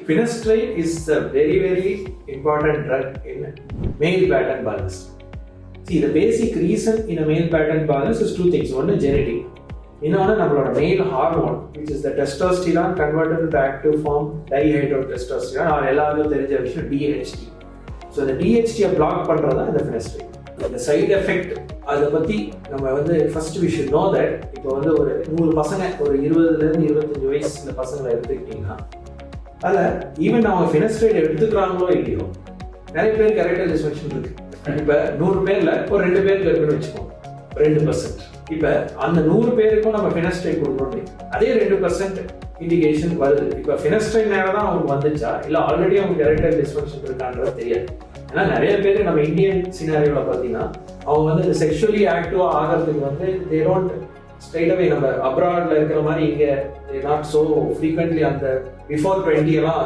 Finasteride is a very, very important drug in male pattern baldness. See, the basic reason in a male pattern baldness is two things. One is genetic. இன்னொன்று நம்மளோட மேல் hormone which is the testosterone converted to the active form dihydrotestosterone or எல்லாருக்கும் தெரிஞ்ச விஷயம் DHT. So இந்த DHT-யை black பண்ணுறது தான் இந்த finasteride. இந்த சைடு எஃபெக்ட் அதை பற்றி நம்ம வந்து first we should know that இப்போ வந்து ஒரு 100 பசங்க ஒரு 20-25 வயசுல பசங்களை எடுத்துக்கிட்டிங்கன்னா அதில் ஈவன் அவங்க finasteride எடுத்துக்கிறாங்களோ இல்லையோ நிறைய பேருக்கு எரெக்டைல் டிஸ்ஃபங்க்ஷன் இருக்கு. இப்போ 100 பேரில் ஒரு 2 பேருக்கு இருக்குன்னு வச்சுக்கோங்க, 2%. இப்போ அந்த 100 பேருக்கும் நம்ம finasteride கொடுக்கணும், அதே 2% இண்டிகேஷன் வருது. இப்போ finasteride நேரம் தான் அவங்களுக்கு வந்துச்சா இல்லை ஆல்ரெடி அவங்களுக்கு எரெக்டைல் டிஸ்ஃபங்க்ஷன் இருக்கான்றது தெரியாது. ஏன்னா நிறைய பேர் நம்ம இந்தியன் சினாரியோவில் பார்த்தீங்கன்னா அவங்க வந்து செக்ஷுவலி ஆக்டிவாக ஆகிறதுக்கு வந்து தே டோன்ட் ஸ்ட்ரைட் அவே நம்ம அப்ராட்ல இருக்கிற மாதிரி இங்கே நாட் ஸோ ஃப்ரீக்வெண்ட்லி அந்த பிஃபோர் 20 எல்லாம்